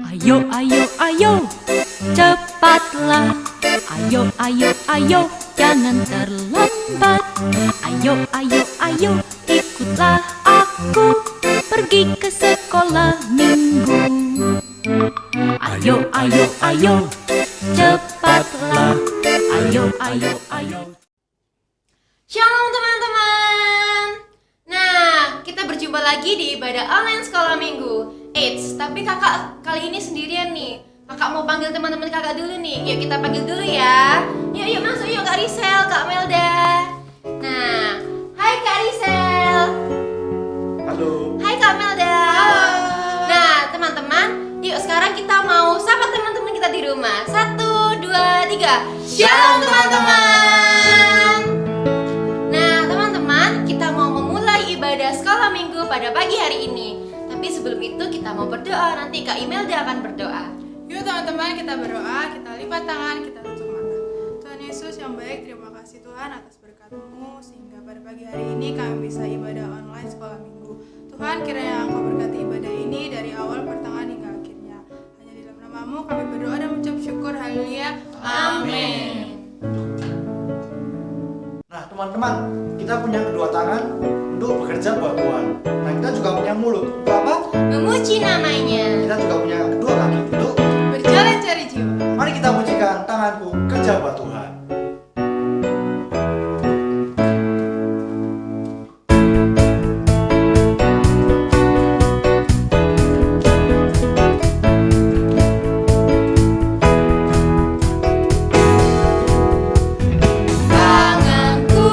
Ayo, ayo, ayo, cepatlah. Ayo, ayo, ayo, jangan terlambat. Ayo, ayo, ayo, ikutlah aku pergi ke sekolah minggu. Ayo, ayo, ayo, cepatlah. Ayo, ayo, ayo. Shalom teman-teman. Nah, kita berjumpa lagi di ibadah online sekolah minggu. Eits, tapi kakak kali ini sendirian nih. Kakak mau panggil teman-teman kakak dulu nih. Yuk kita panggil dulu ya. Yuk masuk yuk Kak Risel, Kak Melda. Nah, hai Kak Risel. Halo. Hai Kak Melda. Halo. Nah teman-teman, yuk sekarang kita mau sapa teman-teman kita di rumah. 1, 2, 3. Shalom teman-teman. Nah teman-teman, kita mau memulai ibadah sekolah minggu pada pagi hari ini. Tapi sebelum itu kita mau berdoa. Nanti Kak Imelda akan berdoa. Yuk teman-teman, kita berdoa, kita lipat tangan, kita tutup mata. Tuhan Yesus yang baik, terima kasih Tuhan atas berkat-Mu sehingga pada pagi hari ini kami bisa ibadah online sekolah minggu. Tuhan, kiranya Engkau berkati ibadah ini dari awal, pertengahan hingga akhirnya. Hanya di dalam nama-Mu kami berdoa dan mengucap syukur. Haleluya. Amin. Nah teman-teman, kita punya kedua tangan untuk bekerja buat Tuhan. Nah kita juga punya mulut untuk apa? Memuji namanya. Kita juga punya kedua kaki untuk Berjalan cari jiwa. mari kita mujikan tanganku kerja buat Tuhan. Tanganku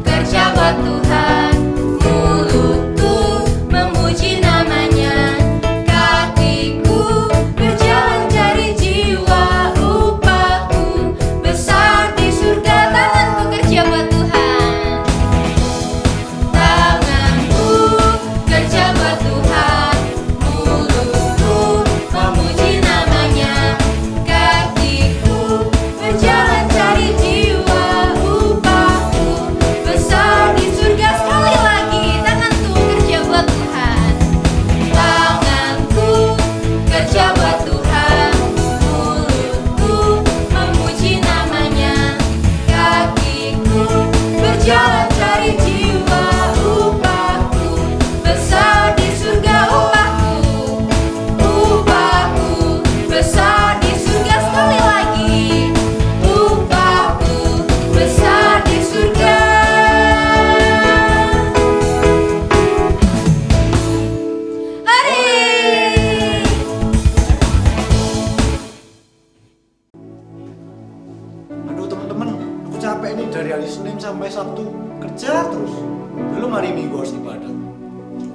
kerja buat Tuhan, mulutku memuji namanya, kakiku berjalan cari jiwa, upahku besar di surga. Tanganku kerja buat Tuhan, tanganku kerja buat Tuhan, mulutku memuji namanya, kakiku berjalan cari jiwa, upahku besar di surga. Sekali lagi, tanganku kerja buat Tuhan, tanganku kerja buat Tuhan, mulutku memuji namanya, kakiku berjalan cari jiwa, upahku besar di surga. Upahku besar di surga. Sekali lagi, upahku besar di surga. Hari. Aduh teman-teman, aku capek nih dari hari Senin sampai Sabtu kerja terus. Belum hari Minggu harus ibadah.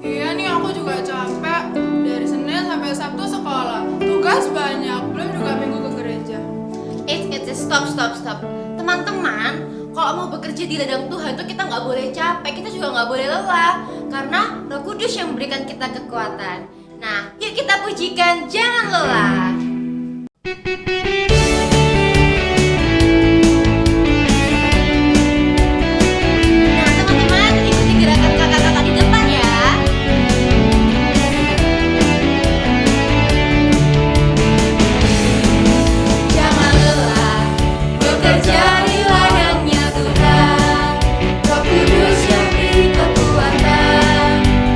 Iya nih, aku juga capek. Dari Senin sampai Sabtu sekolah. Tugas banyak, belum juga minggu ke gereja. Stop. Teman-teman, kalau mau bekerja di ladang Tuhan tuh kita nggak boleh capek, kita juga nggak boleh lelah, karena Roh Kudus yang memberikan kita kekuatan. Nah, yuk kita pujikan, jangan lelah. Nah, teman-teman, ikuti gerakan kakak-kakak di depan ya. Jangan lelah bekerja di ladangnya Tuhan. Roh Kudus yang beri kekuatan,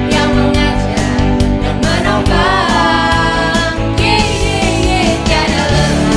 yang mengajar dan menopang. Jangan lelah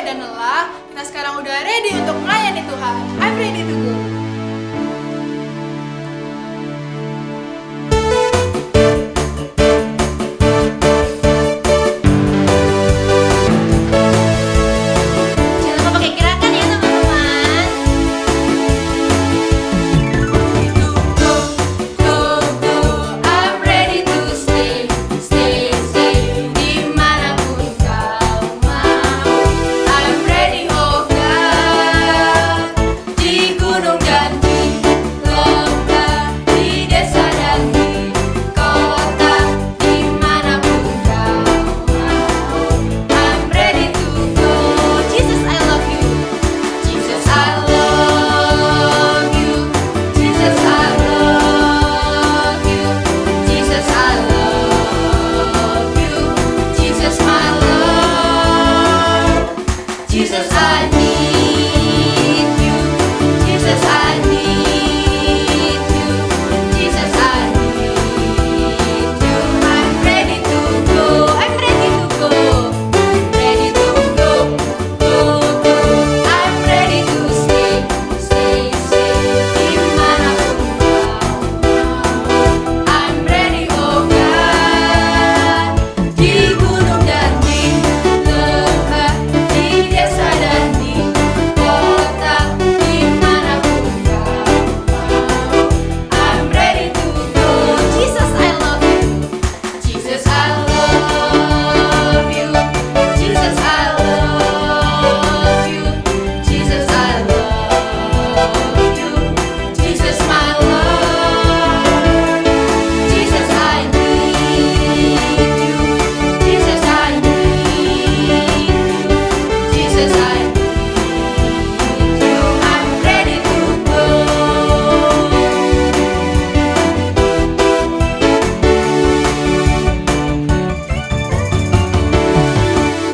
dan lelah, kita sekarang udah ready untuk melayani Tuhan. I'm ready to go. Jangan lupa pakai gerakan ya teman-teman. Go, go, go, I'm ready to stay, stay, stay. Dimanapun kau mau, I'm ready, oh God. Di gunung dan di lembah, di desa dan di kota, dimanapun kau mau, I'm ready to go. Jesus, I love you. Jesus, I love you. Jesus, I love you. Jesus, I love you. Jesus, my love. Jesus, I need you. Jesus, I need you. Jesus, I need you. I'm ready to go. I'm ready to go. Ready to go. Go, go. I'm ready to stay, stay, stay. Dimanapun kau mau, I'm ready, oh God. Di gunung dan di lembah, di desa dan di kota, dimanapun kau mau, I'm ready to go. Jesus, I love you. Jesus, I love you. Jesus, I love you. Jesus, I love you. Jesus, my love. Jesus, I need you. Jesus, I need you. Jesus, I need you. I'm ready to go.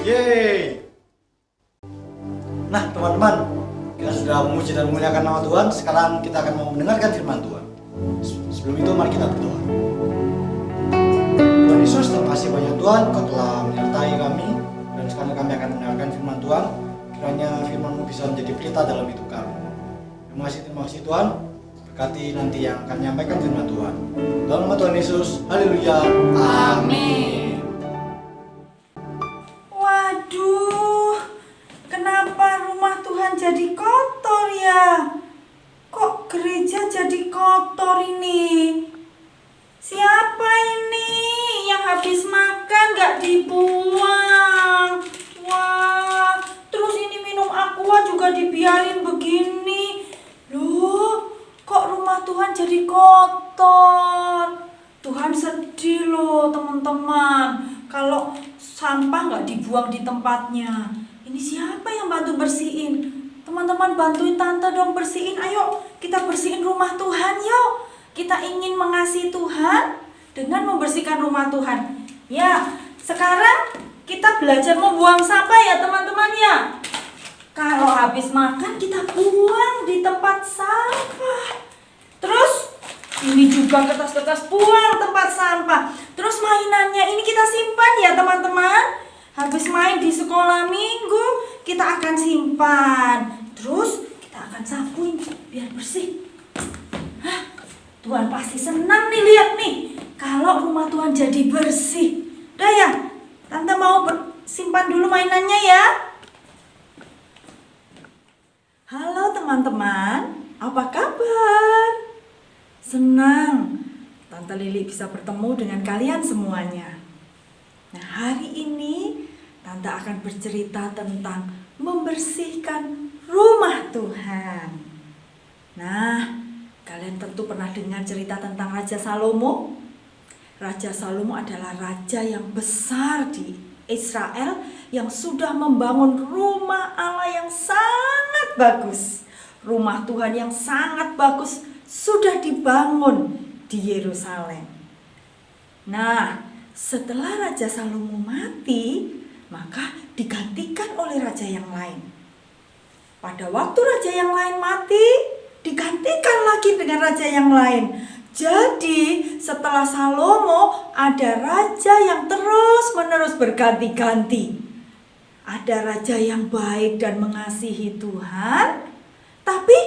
Yeay. Nah teman-teman, kita sudah memuji dan memuliakan nama Tuhan. Sekarang kita akan mau mendengarkan firman Tuhan. Sebelum itu mari kita berdoa. Tuhan Yesus, terima kasih banyak Tuhan, Kau telah menyertai kami. Dan sekarang kami akan mendengarkan firman Tuhan. Kiranya firman-Mu bisa menjadi pelita dalam hidup kami. Terima kasih Tuhan. Berkati nanti yang akan menyampaikan firman Tuhan. Dalam nama Tuhan Yesus, haleluya, amin. Waduh, kenapa rumah Tuhan jadi kotor ya? Kok gereja jadi kotor ini? Siapa ini yang habis makan gak dibuang? Wah, terus ini minum aqua juga dibiarin begini. Loh, kok rumah Tuhan jadi kotor? Tuhan sedih loh teman-teman kalau sampah nggak dibuang di tempatnya. Ini siapa yang bantu bersihin? Teman-teman bantuin tante dong bersihin. Ayo kita bersihin rumah Tuhan yuk. Kita ingin mengasihi Tuhan dengan membersihkan rumah Tuhan. Ya, sekarang kita belajar membuang sampah ya teman-teman ya. Kalau habis makan kita buang di tempat sampah. Terus ini juga kertas-kertas buang tempat sampah. Terus mainannya ini kita simpan ya teman-teman. Habis main di sekolah minggu kita akan simpan. Terus kita akan sapuin biar bersih. Hah, Tuhan pasti senang nih lihat nih kalau rumah Tuhan jadi bersih. Udah ya, tante mau simpan dulu mainannya ya. Halo teman-teman, apa kabar? Senang Tante Lili bisa bertemu dengan kalian semuanya. Nah, hari ini Tante akan bercerita tentang membersihkan rumah Tuhan. Nah, kalian tentu pernah dengar cerita tentang Raja Salomo. Raja Salomo adalah raja yang besar di Israel yang sudah membangun rumah Allah yang sangat bagus. Rumah Tuhan yang sangat bagus sudah dibangun di Yerusalem. Nah, setelah Raja Salomo mati, maka digantikan oleh raja yang lain. Pada waktu raja yang lain mati, digantikan lagi dengan raja yang lain. Jadi, setelah Salomo ada raja yang terus-menerus berganti-ganti. Ada raja yang baik dan mengasihi Tuhan, tapi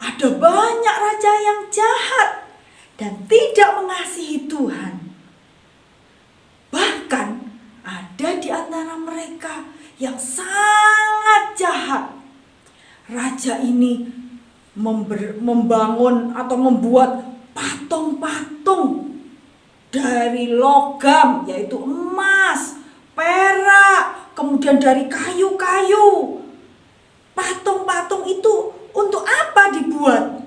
ada banyak raja yang jahat dan tidak mengasihi Tuhan. Bahkan ada di antara mereka yang sangat jahat. Raja ini membangun atau membuat patung-patung dari logam, yaitu emas, perak, kemudian dari kayu-kayu. Patung-patung itu untuk apa dibuat?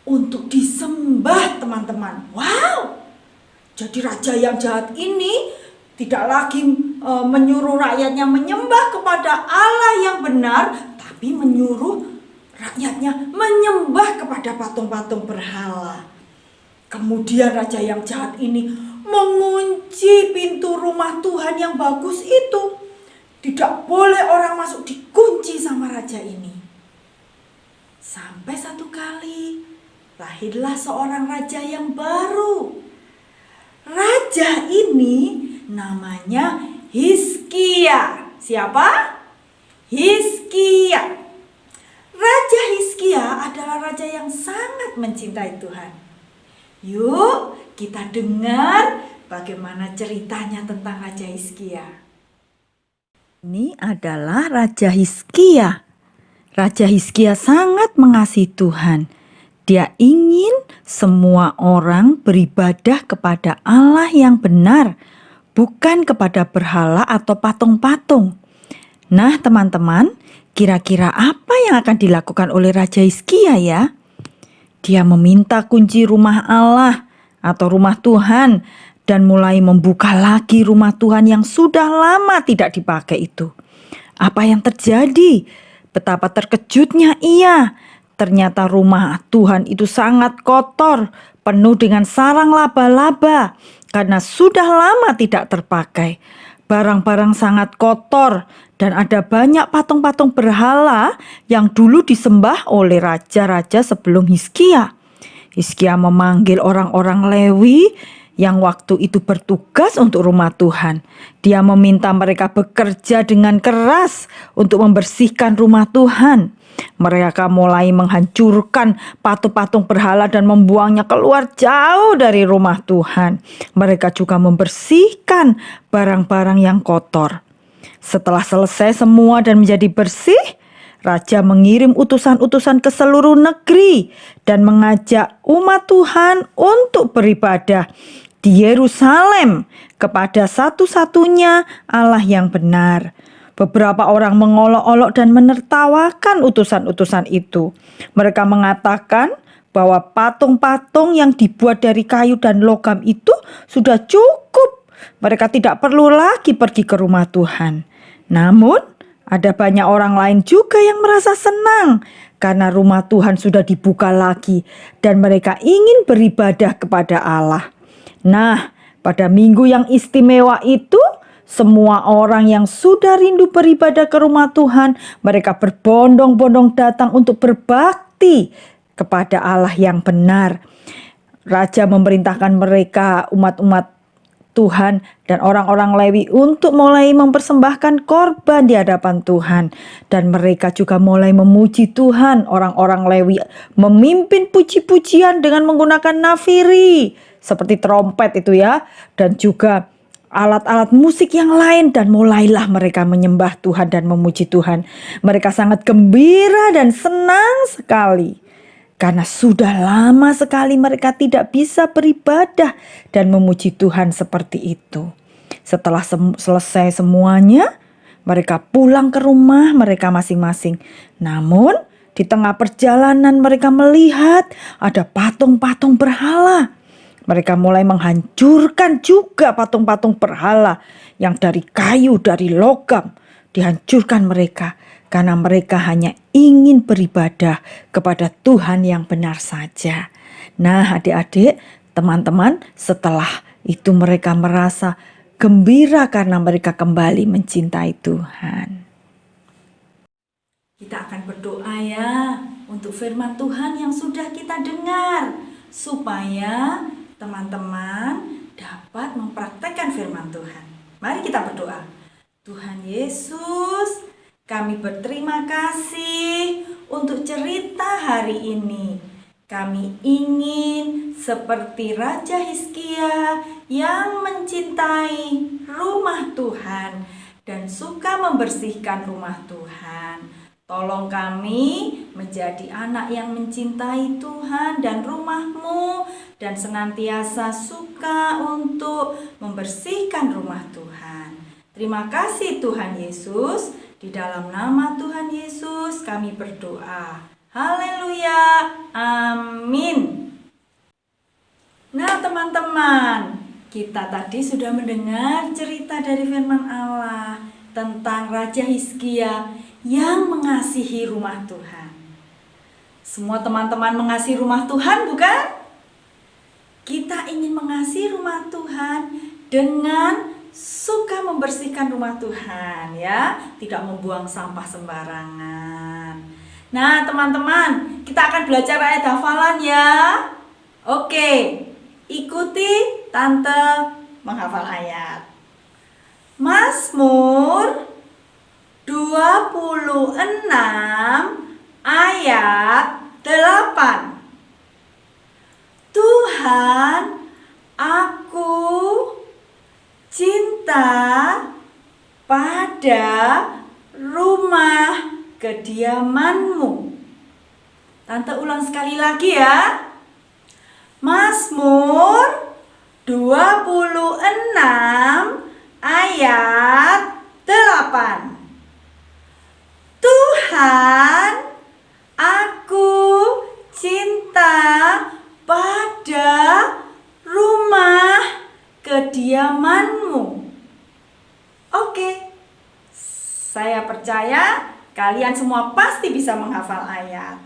Untuk disembah, teman-teman. Wow! Jadi raja yang jahat ini tidak lagi menyuruh rakyatnya menyembah kepada Allah yang benar, tapi menyuruh rakyatnya menyembah kepada patung-patung berhala. Kemudian raja yang jahat ini mengunci pintu rumah Tuhan yang bagus itu. Tidak boleh orang masuk, dikunci sama raja ini. Sampai satu kali lahirlah seorang raja yang baru. Raja ini namanya Hizkia. Siapa? Hizkia. Raja Hizkia adalah raja yang sangat mencintai Tuhan. Yuk kita dengar bagaimana ceritanya tentang Raja Hizkia. Ini adalah Raja Hizkia. Raja Hizkia sangat mengasihi Tuhan. Dia ingin semua orang beribadah kepada Allah yang benar, bukan kepada berhala atau patung-patung. Nah, teman-teman, kira-kira apa yang akan dilakukan oleh Raja Hizkia ya? Dia meminta kunci rumah Allah atau rumah Tuhan dan mulai membuka lagi rumah Tuhan yang sudah lama tidak dipakai itu. Apa yang terjadi? Betapa terkejutnya ia. Ternyata rumah Tuhan itu sangat kotor, penuh dengan sarang laba-laba karena sudah lama tidak terpakai. Barang-barang sangat kotor dan ada banyak patung-patung berhala yang dulu disembah oleh raja-raja sebelum Hizkia. Hizkia memanggil orang-orang Lewi yang waktu itu bertugas untuk rumah Tuhan. Dia meminta mereka bekerja dengan keras untuk membersihkan rumah Tuhan. Mereka mulai menghancurkan patung-patung berhala dan membuangnya keluar jauh dari rumah Tuhan. Mereka juga membersihkan barang-barang yang kotor. Setelah selesai semua dan menjadi bersih, Raja mengirim utusan-utusan ke seluruh negeri dan mengajak umat Tuhan untuk beribadah di Yerusalem kepada satu-satunya Allah yang benar. Beberapa orang mengolok-olok dan menertawakan utusan-utusan itu. Mereka mengatakan bahwa patung-patung yang dibuat dari kayu dan logam itu sudah cukup. Mereka tidak perlu lagi pergi ke rumah Tuhan. Namun, ada banyak orang lain juga yang merasa senang karena rumah Tuhan sudah dibuka lagi dan mereka ingin beribadah kepada Allah. Nah, pada minggu yang istimewa itu, semua orang yang sudah rindu beribadah ke rumah Tuhan, mereka berbondong-bondong datang untuk berbakti kepada Allah yang benar. Raja memerintahkan mereka, umat-umat Tuhan dan orang-orang Lewi untuk mulai mempersembahkan korban di hadapan Tuhan. Dan mereka juga mulai memuji Tuhan. Orang-orang Lewi memimpin puji-pujian dengan menggunakan nafiri, seperti trompet itu ya, dan juga alat-alat musik yang lain, dan mulailah mereka menyembah Tuhan dan memuji Tuhan. Mereka sangat gembira dan senang sekali karena sudah lama sekali mereka tidak bisa beribadah dan memuji Tuhan seperti itu. Setelah selesai semuanya, mereka pulang ke rumah mereka masing-masing. Namun di tengah perjalanan mereka melihat ada patung-patung berhala. Mereka mulai menghancurkan juga patung-patung berhala yang dari kayu, dari logam. Dihancurkan mereka karena mereka hanya ingin beribadah kepada Tuhan yang benar saja. Nah, adik-adik, teman-teman, setelah itu mereka merasa gembira karena mereka kembali mencintai Tuhan. Kita akan berdoa ya untuk firman Tuhan yang sudah kita dengar, supaya teman-teman dapat mempraktekkan firman Tuhan. Mari kita berdoa. Tuhan Yesus, kami berterima kasih untuk cerita hari ini. Kami ingin seperti Raja Hizkia yang mencintai rumah Tuhan dan suka membersihkan rumah Tuhan. Tolong kami menjadi anak yang mencintai Tuhan dan rumah-Mu dan senantiasa suka untuk membersihkan rumah Tuhan. Terima kasih Tuhan Yesus. Di dalam nama Tuhan Yesus kami berdoa. Haleluya. Amin. Nah teman-teman, kita tadi sudah mendengar cerita dari firman Allah tentang Raja Hizkia yang mengasihi rumah Tuhan. Semua teman-teman mengasihi rumah Tuhan, bukan? Kita ingin mengasihi rumah Tuhan dengan suka membersihkan rumah Tuhan, ya, tidak membuang sampah sembarangan. Nah teman-teman, kita akan belajar ayat hafalan ya. Oke, ikuti Tante menghafal ayat. Mazmur 26 ayat 8. Tuhan, aku cinta pada rumah kediaman-Mu. Tante ulang sekali lagi ya. Mazmur 26 ayat 8. Tuhan, aku cinta pada rumah kediaman-Mu. Oke, saya percaya kalian semua pasti bisa menghafal ayat.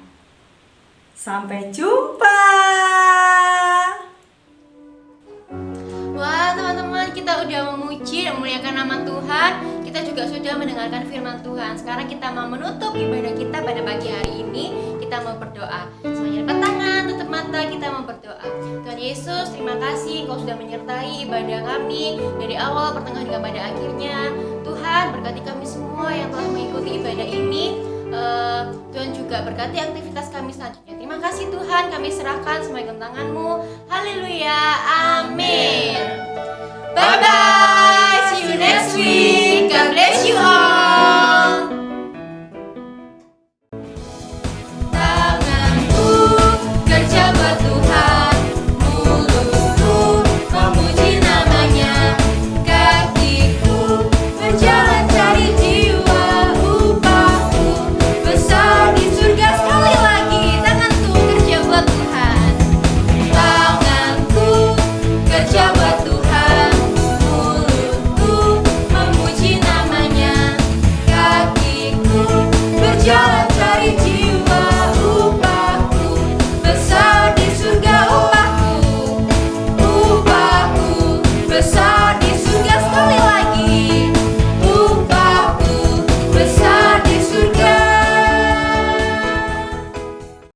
Sampai jumpa. Wah teman-teman, kita udah memuji dan memuliakan nama Tuhan. Kita juga sudah mendengarkan firman Tuhan. Sekarang kita mau menutup ibadah kita pada pagi hari ini. Kita mau berdoa. Semuanya lipat tangan, tutup mata, kita mau berdoa. Tuhan Yesus, terima kasih Engkau sudah menyertai ibadah kami dari awal, pertengahan hingga pada akhirnya. Tuhan, berkati kami semua yang telah mengikuti ibadah ini. Tuhan juga berkati aktivitas kami selanjutnya. Terima kasih Tuhan, kami serahkan semua ke tangan-Mu. Haleluya, amin. Bye bye, see you next week. God bless you all.